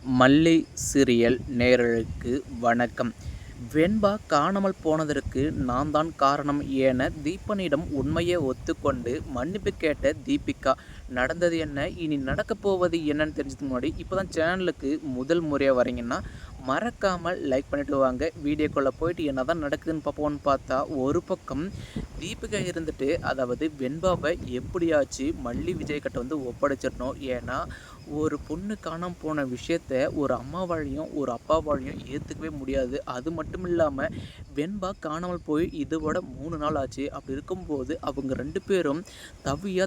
மல்லி சீரியல் நேயர்களுக்கு வணக்கம். வெண்பா காணாமல் போனதற்கு நான் தான் காரணம் என தீபனிடம் உண்மையை ஒத்துக்கொண்டு மன்னிப்பு கேட்ட தீபிகா. நடந்தது என்ன, இனி நடக்கப் போவது என்னன்னு தெரிஞ்சதுக்கு முன்னாடி இப்போ தான் சேனலுக்கு முதல் முறையாக வரீங்கன்னா மறக்காமல் லைக் பண்ணிட்டு வாங்க. வீடியோக்குள்ளே போயிட்டு என்ன தான் நடக்குதுன்னு பார்ப்போம்னு பார்த்தா, ஒரு பக்கம் தீபிகா இருந்துட்டு அதாவது வெண்பாவை எப்படியாச்சு மல்லி விஜய்கிட்ட வந்து ஒப்படைச்சிடணும். ஏன்னா ஒரு பொண்ணு காணாமல் போன விஷயத்த ஒரு அம்மாவாலையும் ஒரு அப்பாவாலையும் ஏற்றுக்கவே முடியாது. அது மட்டும் இல்லாமல் வெண்பா காணாமல் போய் இதோட 3 நாள் ஆச்சு. அப்படி இருக்கும்போது அவங்க 2 பேரும்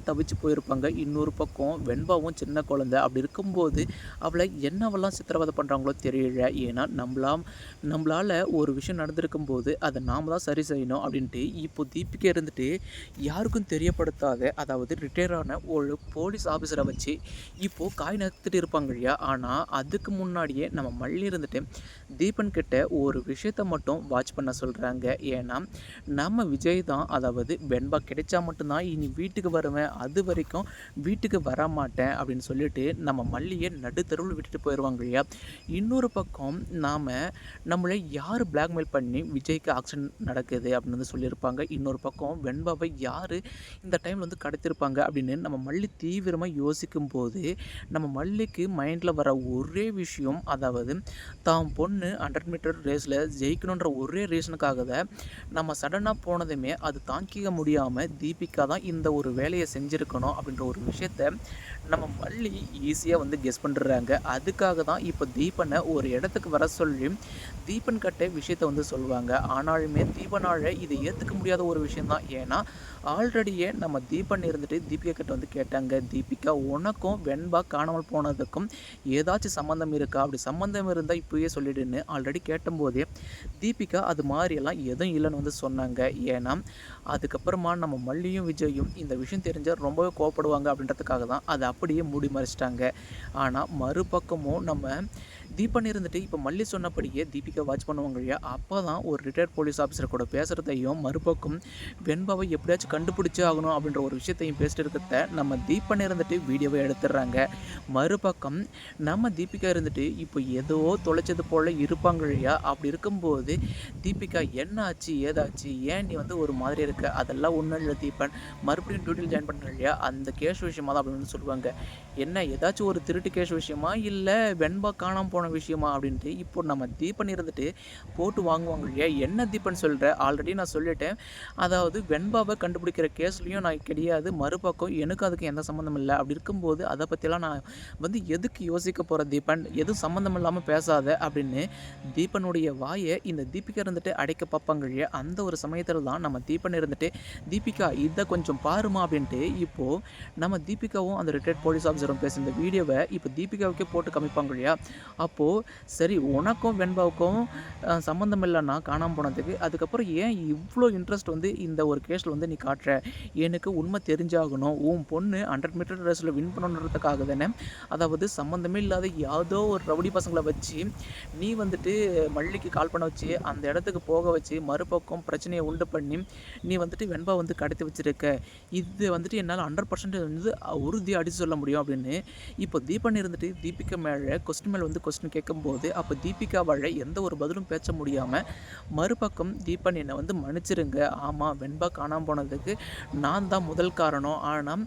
தவிச்சு போயிருப்பாங்க. இன்னொரு பக்கம் வெண்பாவும் சின்ன குழந்தை. அப்படி இருக்கும்போது அவளை என்னவெல்லாம் சித்திரவதை பண்ணுறாங்களோ தெரியல. ஏன்னா நம்மளால் ஒரு விஷயம் நடந்திருக்கும்போது அதை நாம் தான் சரி செய்யணும் அப்படின்ட்டு இப்போ தீபிகா இருந்துட்டு யாருக்கும் தெரியப்படுத்தாத அதாவது ரிட்டையர் ஆன ஒரு போலீஸ் ஆஃபீஸரை வச்சு இப்போது காய் நகர்த்திட்டு இருப்பாங்க இல்லையா. ஆனால் அதுக்கு முன்னாடியே நம்ம மல்லி இருந்துட்டு தீபன் கிட்ட ஒரு விஷயத்த மட்டும் வாட்ச் பண்ண சொல்கிறாங்க. ஏன்னா நம்ம விஜய் தான் அதாவது வெண்பா கிடைச்சா மட்டும்தான் இனி வீட்டுக்கு வருவேன், அது வரைக்கும் வீட்டுக்கு வர மாட்டேன் அப்படின்னு சொல்லிட்டு நம்ம மல்லியை நடுத்தருவில் விட்டுட்டு போயிடுவாங்க இல்லையா. இன்னொரு பக்கம் நம்மளை யார் பிளாக்மெயில் பண்ணி விஜய்க்கு ஆக்ஷன் நடக்குது அப்படின்னு வந்து சொல்லியிருப்பாங்க. இன்னொரு பக்கம் வெண்பாவை யார் இந்த டைமில் வந்து கடத்திருப்பாங்க அப்படின்னு நம்ம மல்லி தீவிரமாக யோசிக்கும் போது நம்ம மல்லிக்கு மைண்டில் வர ஒரே விஷயம் அதாவது தான் பொண்ணு 100 மீட்டர் ரேஸில் ஜெயிக்கணுன்ற ஒரே ரீசனுக்காக தான் நம்ம சடனாக போனதுமே அது தாங்கிக்க முடியாமல் தீபிகா தான் இந்த ஒரு வேலையை செஞ்சுருக்கணும் அப்படின்ற ஒரு விஷயத்த நம்ம மல்லி ஈஸியாக வந்து கெஸ் பண்ணுறாங்க. அதுக்காக தான் இப்போ தீபனை ஒரு இடத்துக்கு வர சொல்லி தீபன் கட்ட விஷயத்த வந்து சொல்லுவாங்க. ஆனாலுமே தீபனால் இதை ஏற்றுக்க முடியாத ஒரு விஷயந்தான். ஏன்னா ஆல்ரெடியே நம்ம தீபன் இருந்துட்டு தீபிகா கிட்ட வந்து கேட்டாங்க, தீபிகா உனக்கும் வெண்பா காணாமல் போனதுக்கும் ஏதாச்சும் சம்மந்தம் இருக்கா, அப்படி சம்மந்தம் இருந்தால் இப்போயே சொல்லிடுன்னு ஆல்ரெடி கேட்டபோதே தீபிகா அது மாதிரியெல்லாம் எதுவும் இல்லைன்னு வந்து சொன்னாங்க. ஏன்னா அதுக்கப்புறமா நம்ம மல்லியும் விஜயும் இந்த விஷயம் தெரிஞ்சால் ரொம்பவே கோவப்படுவாங்க அப்படின்றதுக்காக தான் அதை அப்படியே மூடி மறைச்சிட்டாங்க. ஆனால் மறுபக்கமும் நம்ம தீபன் இருந்துட்டு இப்போ மல்லி சொன்னபடியே தீபிகா வாட்ச் பண்ணுவாங்க இல்லையா. அப்போ தான் ஒரு ரிட்டையர்ட் போலீஸ் ஆஃபீஸர் கூட பேசுகிறதையும் மறுபக்கம் வெண்பாவை எப்படியாச்சும் கண்டுபிடிச்சே ஆகணும் அப்படின்ற ஒரு விஷயத்தையும் பேசிட்டு இருக்கிறத நம்ம தீபன் இருந்துட்டு வீடியோவை எடுத்துடுறாங்க. மறுபக்கம் நம்ம தீபிகா இருந்துட்டு இப்போ ஏதோ தொலைச்சது போல் இருப்பாங்க இல்லையா. அப்படி இருக்கும்போது தீபிகா என்ன ஆச்சு ஏதாச்சு, ஏன் நீ வந்து ஒரு மாதிரி இருக்க, அதெல்லாம் ஒன்றும் இல்லை தீபன், மறுபடியும் டியூட்டியில் ஜாயின் பண்ணுற இல்லையா, அந்த கேஸ் விஷயமா தான் அப்படின்னு சொல்லுவாங்க. என்ன ஏதாச்சும் ஒரு திருட்டு கேஸ் விஷயமா இல்லை வெண்பா காணாமல் போன விஷயமா அப்படின்ட்டு இப்போ நம்ம தீபன் இருந்துட்டு போட்டு வாங்குவாங்க இல்லையா. என்ன தீபன் சொல்கிற, ஆல்ரெடி நான் சொல்லிட்டேன், அதாவது வெண்பாவை கண்டுபிடிக்கிற கேஸ்லேயும் நான் கிடையாது, மறுபக்கம் எனக்கு அதுக்கு எந்த சம்மந்தம் இல்லை. அப்படி இருக்கும்போது அதை பற்றிலாம் நான் வந்து எதுக்கு யோசிக்க போகிற தீபன், எதுவும் சம்மந்தம் இல்லாமல் பேசாத அப்படின்னு தீபனுடைய வாயை இந்த தீபிகா இருந்துட்டு அடைக்க பார்ப்பாங்க இல்லையா. அந்த ஒரு சமயத்தில் தான் நம்ம தீபன் இருந்துட்டு தீபிகா இதை கொஞ்சம் பாருமா அப்படின்ட்டு இப்போது நம்ம தீபிகாவும் அந்த ரிட்டையர்ட் போலீஸ் ஆஃபீஸரும் பேசுகிற இந்த வீடியோவை இப்போ தீபிகாவுக்கே போட்டு காமிப்பாங்க இல்லையா. அப்போது சரி உனக்கும் வெண்பாவுக்கும் சம்மந்தம் இல்லைன்னா காணாமல் போனதுக்கு அதுக்கப்புறம் ஏன் இவ்வளோ இன்ட்ரெஸ்ட் வந்து இந்த ஒரு கேஸில் வந்து நீ காட்டுற, எனக்கு உண்மை தெரிஞ்சாகணும், உன் பொண்ணு 100 மீட்டர் ரேஸில் வின் பண்ணணுன்றதுக்காக தானே, அதாவது சம்மந்தமே இல்லாத ஏதோ ஒரு ரவுடி பசங்களை வச்சு நீ வந்துட்டு மல்லிக்கு கால் பண்ண வச்சு அந்த இடத்துக்கு போக வச்சு மறுபக்கம் பிரச்சனையை உண்டு பண்ணி நீ வந்துட்டு வெண்பா வந்து கடத்தி வச்சுருக்க, இது வந்துட்டு என்னால் 100% வந்து உறுதியாக அடித்து சொல்ல முடியும் அப்படின்னு இப்போ தீபன் இருந்துட்டு தீபிகா மேலே கொஸ்டின் கேட்கும்போது அப்போ தீபிகாவால் எந்த ஒரு பதிலும் பேச முடியாமல் மறுபக்கம் தீபன் என்னை வந்து மன்னிச்சிருங்க, ஆமாம் வெண்பா காணாமல் போனதுக்கு நான் தான் முதல் காரணம், ஆனால்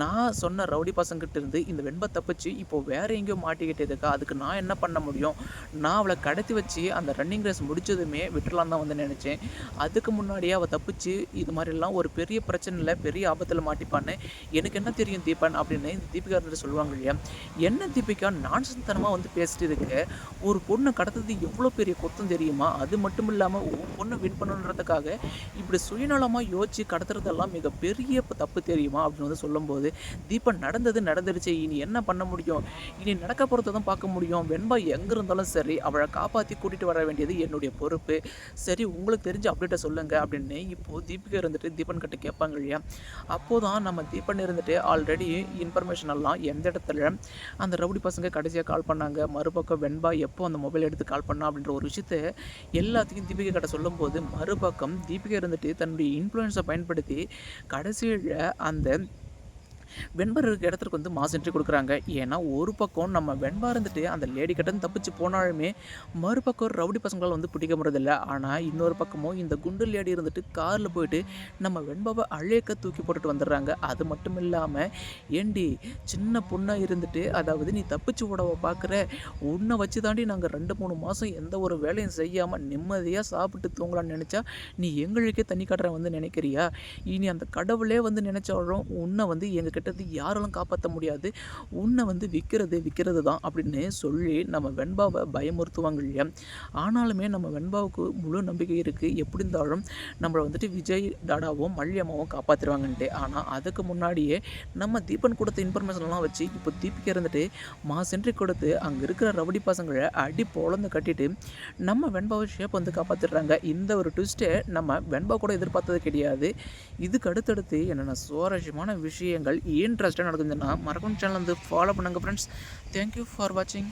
நான் சொன்ன ரவுடி பசங்கிட்ட இருந்து இந்த வெண்பா தப்பிச்சு இப்போது வேறு எங்கேயோ மாட்டிக்கிட்டு இருக்கா, அதுக்கு நான் என்ன பண்ண முடியும், நான் அவளை கடத்தி வச்சு அந்த ரன்னிங் ரேஸ் முடிச்சதுமே விட்டுலாம் தான் வந்து நினச்சேன், அதுக்கு முன்னாடியே அவள் தப்பிச்சு இது மாதிரிலாம் ஒரு பெரிய பிரச்சனையில் பெரிய ஆபத்தில் மாட்டிப்பான்னு எனக்கு என்ன தெரியும் தீபன் அப்படின்னு தீபிகா இருந்துட்டு சொல்லுவாங்க இல்லையா. என்ன தீபிகா நான்சன்தனமாக வந்து பேசிட்டு இருக்க, ஒரு பொண்ணை கடத்தது எவ்வளோ பெரிய குத்தம் தெரியுமா, அது மட்டும் இல்லாமல் பொண்ணை வின் பண்ணணுன்றதுக்காக இப்படி சுயநலமாக யோசிச்சு கடத்துறதெல்லாம் மிகப்பெரிய தப்பு தெரியுமா அப்படின்னு வந்து சொல்லும்போது தீபன் நடந்துடுச்சு, இனி என்ன பண்ண முடியும், இனி நடக்க போகிறத தான் பார்க்க முடியும், வெண்பா எங்கே இருந்தாலும் சரி அவளை காப்பாற்றி கூட்டிகிட்டு வர வேண்டியது என்னுடைய பொறுப்பு, சரி உங்களுக்கு தெரிஞ்ச அப்டேட்டை சொல்லுங்கள் அப்படின்னு இப்போது தீபிகா இருந்துட்டு தீபன் கிட்ட கேட்பாங்க இல்லையா. அப்போது தான் நம்ம தீபன் இருந்துட்டு ஆல்ரெடி இன்ஃபர்மேஷன் எல்லாம் எந்த இடத்துல அந்த ரவுடி பசங்க கடைசியாக கால் பண்ணாங்க, மறுபக்கம் வெண்பா எப்போ அந்த மொபைல் எடுத்து கால் பண்ணா அப்படின்ற ஒரு விஷயத்த எல்லாத்தையும் தீபிகா கிட்ட சொல்லும்போது மறுபக்கம் தீபிகா இருந்துட்டு தன்னுடைய இன்ஃப்ளூயன்ஸை பயன்படுத்தி கடைசியில் அந்த வெண்பா இருக்க இடத்துக்கு வந்து மாஸ் என்ட்ரி கொடுக்குறாங்க. ஏன்னா ஒரு பக்கம் நம்ம வெண்பா இருந்துட்டு அந்த லேடி கிட்டேருந்து தப்பிச்சு போனாலுமே மறுபக்கம் ரவுடி பசங்களால் வந்து பிடிக்க முடியறதில்ல. ஆனால் இன்னொரு பக்கமும் இந்த குண்டு லேடி இருந்துட்டு காரில் போயிட்டு நம்ம வெண்பாவை அழேக்க தூக்கி போட்டுட்டு வந்துடுறாங்க. அது மட்டும் இல்லாமல் ஏண்டி சின்ன பொண்ணாக இருந்துட்டு அதாவது நீ தப்பிச்சு விடவை பார்க்குற உன்னை வச்சு தாண்டி நாங்கள் 2-3 மாதம் எந்த ஒரு வேலையும் செய்யாமல் நிம்மதியாக சாப்பிட்டு தூங்கலான்னு நினச்சா நீ எங்களுக்கே தண்ணி காட்டுற வந்து நினைக்கிறியா? இனி அந்த கடவுளே வந்து நினச்சாலும் உன்னை வந்து எங்கள் கிட்டேருந்து யாராலும் காப்பாற்ற முடியாது. உன்னை வந்து விற்கிறது தான் அப்படின்னு சொல்லி நம்ம வெண்பாவை பயமுறுத்துவாங்க இல்லையா? ஆனாலுமே நம்ம வெண்பாவுக்கு முழு நம்பிக்கை இருக்குது. எப்படி இருந்தாலும் நம்மளை வந்துட்டு விஜய் டாடாவும் மல்லியம்மாவும் காப்பாற்றிடுவாங்கன்ட்டு. ஆனால் அதுக்கு முன்னாடியே நம்ம தீபன் கொடுத்த இன்ஃபர்மேஷன்லாம் வச்சு இப்போ தீபிகா இருந்துட்டு சென்ட்ரி கொடுத்து அங்கே இருக்கிற ரவுடி பசங்களை அடி பொழந்து கட்டிட்டு நம்ம வெண்பாவை ஷேப் வந்து காப்பாற்றிடுறாங்க. இந்த ஒரு ட்விஸ்ட்டை நம்ம வெண்பா கூட எதிர்பார்த்தது கிடையாது. இதுக்கு அடுத்தடுத்து என்னென்ன சுவாரஸ்யமான விஷயங்கள் இன்ட்ரெஸ்ட்டாக நடக்குதுன்னா மறக்காம சேனல் வந்து ஃபாலோ பண்ணுங்கள் ஃப்ரெண்ட்ஸ். தேங்க்யூ ஃபார் வாட்சிங்.